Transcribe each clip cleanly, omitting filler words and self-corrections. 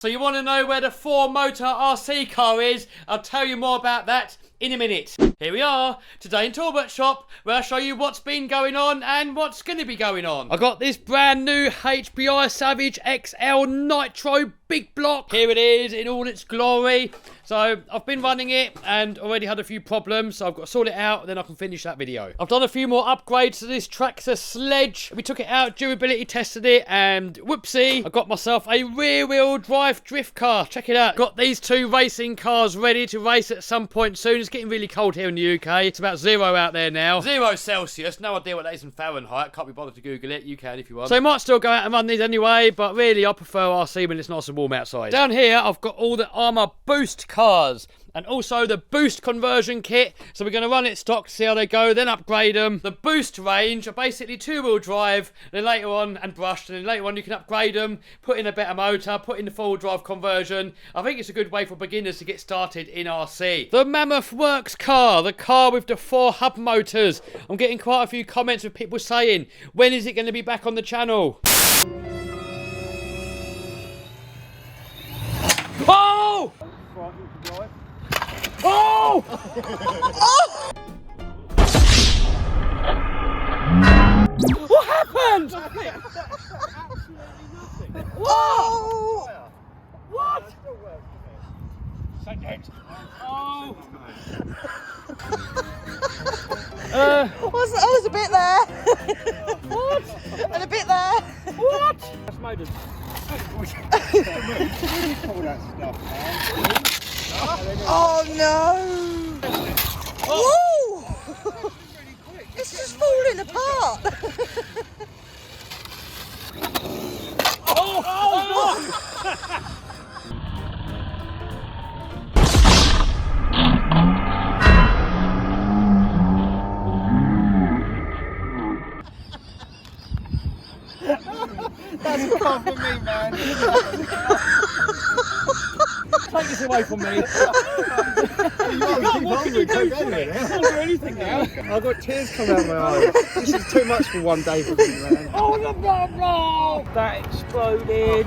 So you want to know where the 4-motor RC car is? I'll tell you more about that in a minute. Here we are, today in Talbot Shop, where I'll show you what's been going on and what's going to be going on. I got this brand new HBI Savage XL Nitro Big Block. Here it is in all its glory. So I've been running it and already had a few problems, so I've got to sort it out and then I can finish that video. I've done a few more upgrades to this tractor sledge. We took it out, durability tested it, and whoopsie, I got myself a rear wheel drive drift car. Check it out. Got these two racing cars ready to race at some point soon. It's getting really cold here in the UK. It's about 0 out there now. 0 Celsius. No idea what that is in Fahrenheit. Can't be bothered to Google it. You can if you want. So I might still go out and run these anyway, but really I prefer RC when it's nice and warm outside. Down here I've got all the Armour Boost cars and also the Boost conversion kit. So we're going to run it stock to see how they go, then upgrade them. The Boost range are basically 2-wheel drive, then later on, and brushed, and then later on you can upgrade them, put in a better motor, put in the 4-wheel drive conversion. I think it's a good way for beginners to get started in RC. The Mammoth Works car, the car with the 4 hub motors. I'm getting quite a few comments with people saying, when is it going to be back on the channel? Oh! Oh! Oh! What happened? Whoa! What? Oh! I was a bit there. What? And a bit there. What? That's motors. Oh no! Whoa! It's just falling apart. Oh! Oh! That's far from me, man. Take this away from me. What can you do for me? I can't do anything now. I've got tears coming out of my eyes. This is too much for one day for me, man. Oh, the blah. That exploded.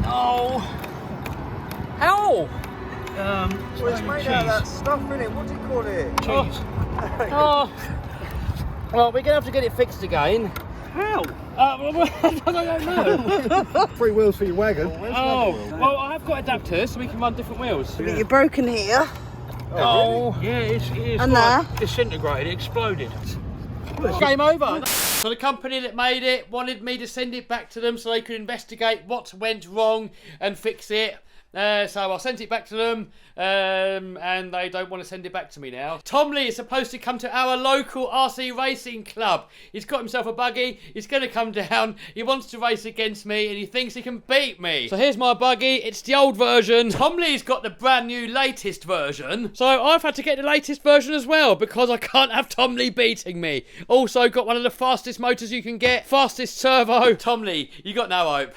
Oh. How? Well, it's made out of that stuff, innit? What do you call it? Cheese. Oh. Well, we're going to have to get it fixed again. How? I don't know. 3 wheels for your wagon. Oh, well, I have got adapters so we can run different wheels. You're broken here. Oh. Yeah, it is. And there. Disintegrated, it exploded. Game over. So the company that made it wanted me to send it back to them so they could investigate what went wrong and fix it. So I sent it back to them, and they don't want to send it back to me now. Tom Lee is supposed to come to our local RC racing club. He's got himself a buggy. He's going to come down. He wants to race against me, and he thinks he can beat me. So here's my buggy. It's the old version. Tom Lee's got the brand new latest version. So I've had to get the latest version as well because I can't have Tom Lee beating me. Also got one of the fastest motors you can get. Fastest servo. Tom Lee, you got no hope.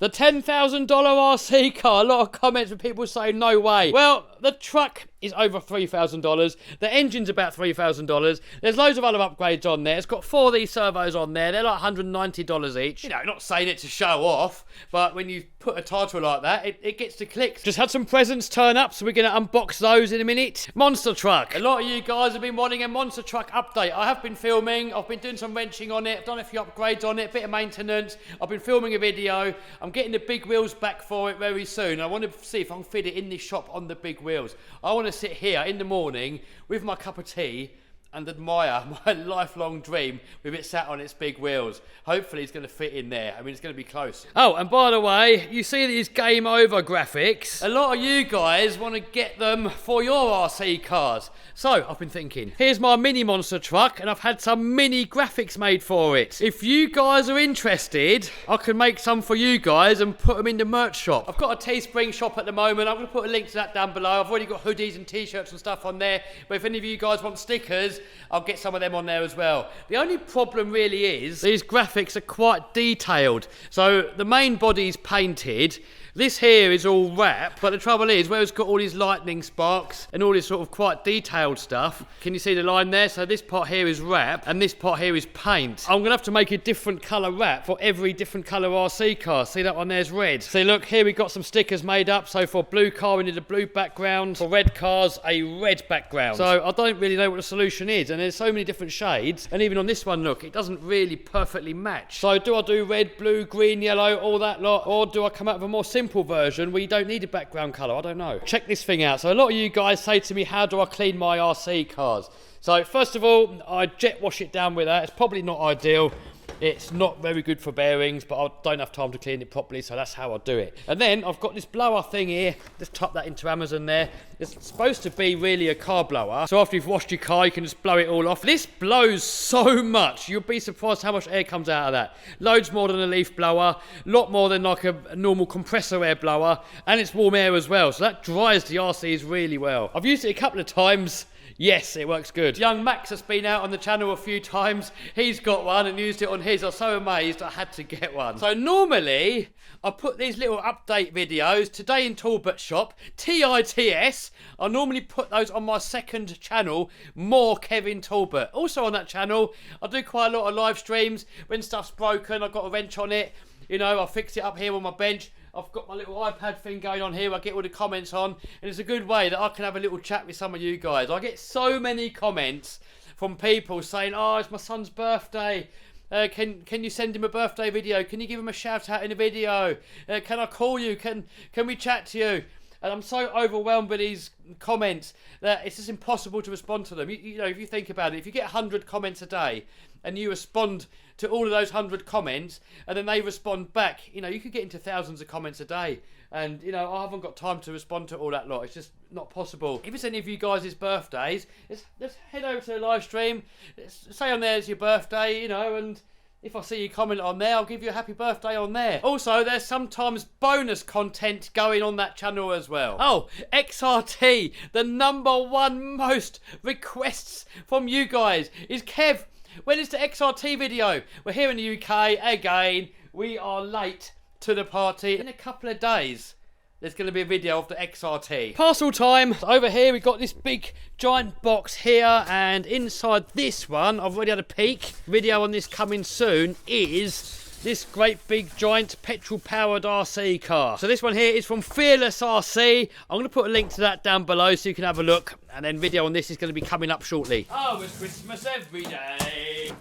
The $10,000 RC car. A lot of comments with people saying no way. Well, the truck is over $3,000. The engine's about $3,000. There's loads of other upgrades on there. It's got 4 of these servos on there. They're like $190 each. You know, not saying it to show off, but when you put a title like that, it gets the clicks. Just had some presents turn up, so we're going to unbox those in a minute. Monster truck. A lot of you guys have been wanting a monster truck update. I have been filming. I've been doing some wrenching on it. I've done a few upgrades on it, a bit of maintenance. I've been filming a video. I'm getting the big wheels back for it very soon. I want to see if I can fit it in this shop on the big wheels. I want to sit here in the morning with my cup of tea and admire my lifelong dream with it sat on its big wheels. Hopefully it's going to fit in there. I mean, it's going to be close. Oh, and by the way, you see these game over graphics? A lot of you guys want to get them for your RC cars. So, I've been thinking, here's my mini monster truck, and I've had some mini graphics made for it. If you guys are interested, I can make some for you guys and put them in the merch shop. I've got a Teespring shop at the moment. I'm going to put a link to that down below. I've already got hoodies and t-shirts and stuff on there. But if any of you guys want stickers, I'll get some of them on there as well. The only problem really is these graphics are quite detailed. So the main body's painted, This here is all wrap, but the trouble is, where it's got all these lightning sparks and all this sort of quite detailed stuff, can you see the line there? So this part here is wrap, and this part here is paint. I'm going to have to make a different colour wrap for every different colour RC car. See that one there's red. See, look, here we got some stickers made up. So for blue car, we need a blue background. For red cars, a red background. So I don't really know what the solution is, and there's so many different shades, and even on this one, look, it doesn't really perfectly match. So do I do red, blue, green, yellow, all that lot, or do I come out with a more simple version where you don't need a background colour? I don't know. Check this thing out. So a lot of you guys say to me, how do I clean my RC cars? So first of all, I jet wash it down with that. It's probably not ideal. It's not very good for bearings, but I don't have time to clean it properly, so that's how I do it. And then I've got this blower thing here. Just tuck that into Amazon there. It's supposed to be really a car blower. So after you've washed your car, you can just blow it all off. This blows so much. You'll be surprised how much air comes out of that. Loads more than a leaf blower. A lot more than like a normal compressor air blower. And it's warm air as well. So that dries the RCs really well. I've used it a couple of times. Yes, it works good. Young Max has been out on the channel a few times. He's got one and used it on his. I was so amazed I had to get one. So normally, I put these little update videos, today in Talbot Shop, TITS. I normally put those on my second channel, More Kevin Talbot. Also on that channel, I do quite a lot of live streams. When stuff's broken, I've got a wrench on it. You know, I'll fix it up here on my bench. I've got my little iPad thing going on here. I get all the comments on, and it's a good way that I can have a little chat with some of you guys. I get so many comments from people saying, "Oh, it's my son's birthday. Can you send him a birthday video? Can you give him a shout out in a video? Can I call you? Can we chat to you?" And I'm so overwhelmed with these comments that it's just impossible to respond to them. You know, if you think about it, if you get 100 comments a day and you respond to all of those 100 comments and then they respond back, you know, you could get into thousands of comments a day. And, you know, I haven't got time to respond to all that lot. It's just not possible. If it's any of you guys' birthdays, let's head over to the live stream. Say on there it's your birthday, you know, and if I see you comment on there, I'll give you a happy birthday on there. Also, there's sometimes bonus content going on that channel as well. Oh, XRT, the #1 most requests from you guys is, Kev, when is the XRT video? We're here in the UK again. We are late to the party. In a couple of days, there's going to be a video of the XRT. Parcel time. Over here, we've got this big giant box here, and inside this one, I've already had a peek. Video on this coming soon is this great big giant petrol powered RC car. So this one here is from Fearless RC. I'm going to put a link to that down below so you can have a look, and then video on this is going to be coming up shortly. Oh, it's Christmas every day.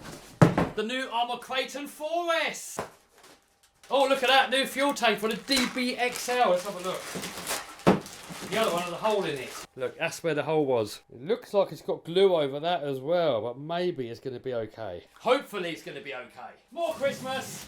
The new Armour Creighton 4S. Oh, look at that new fuel tank for the DBXL. Let's have a look. The other one has a hole in it. Look, that's where the hole was. It looks like it's got glue over that as well, but maybe it's going to be okay. Hopefully it's going to be okay. More Christmas.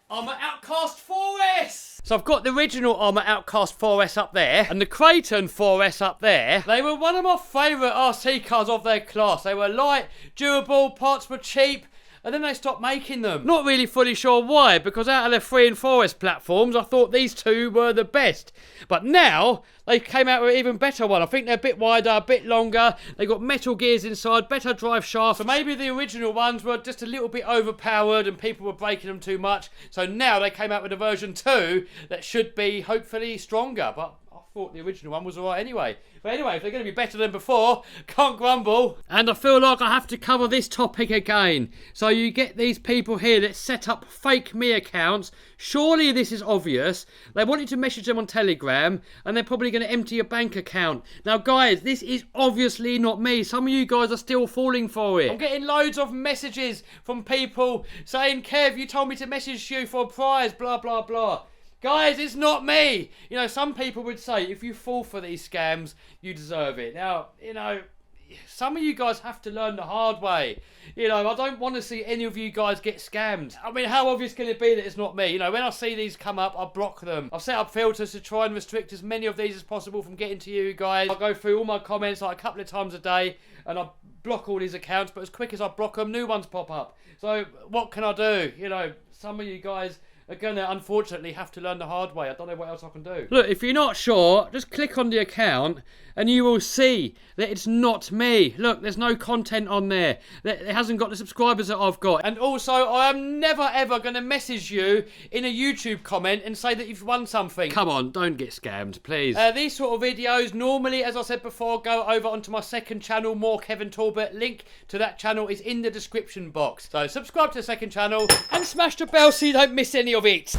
Armour Outcast 4S. So I've got the original Armour Outcast 4S up there and the Creighton 4S up there. They were one of my favourite RC cars of their class. They were light, durable, parts were cheap. And then they stopped making them. Not really fully sure why, because out of their 3 and 4S platforms, I thought these two were the best. But now, they came out with an even better one. I think they're a bit wider, a bit longer. They've got metal gears inside, better drive shaft. So maybe the original ones were just a little bit overpowered and people were breaking them too much. So now they came out with a version 2 that should be hopefully stronger. But I thought the original one was alright anyway. But anyway, if they're going to be better than before, can't grumble. And I feel like I have to cover this topic again. So you get these people here that set up fake me accounts. Surely this is obvious. They want you to message them on Telegram and they're probably going to empty your bank account. Now guys, this is obviously not me. Some of you guys are still falling for it. I'm getting loads of messages from people saying, Kev, you told me to message you for a prize, blah, blah, blah. Guys, it's not me. You know, some people would say, if you fall for these scams, you deserve it. Now, you know, some of you guys have to learn the hard way. You know, I don't want to see any of you guys get scammed. I mean, how obvious can it be that it's not me? You know, when I see these come up, I block them. I've set up filters to try and restrict as many of these as possible from getting to you guys. I go through all my comments like a couple of times a day, and I block all these accounts, but as quick as I block them, new ones pop up. So, what can I do? You know, some of you guys are going to unfortunately have to learn the hard way. I don't know what else I can do. Look, if you're not sure, just click on the account and you will see that it's not me. Look, there's no content on there. It hasn't got the subscribers that I've got. And also, I am never ever going to message you in a YouTube comment and say that you've won something. Come on, don't get scammed, please. These sort of videos, normally, as I said before, go over onto my second channel, More Kevin Talbot. Link to that channel is in the description box. So subscribe to the second channel and smash the bell so you don't miss any of it.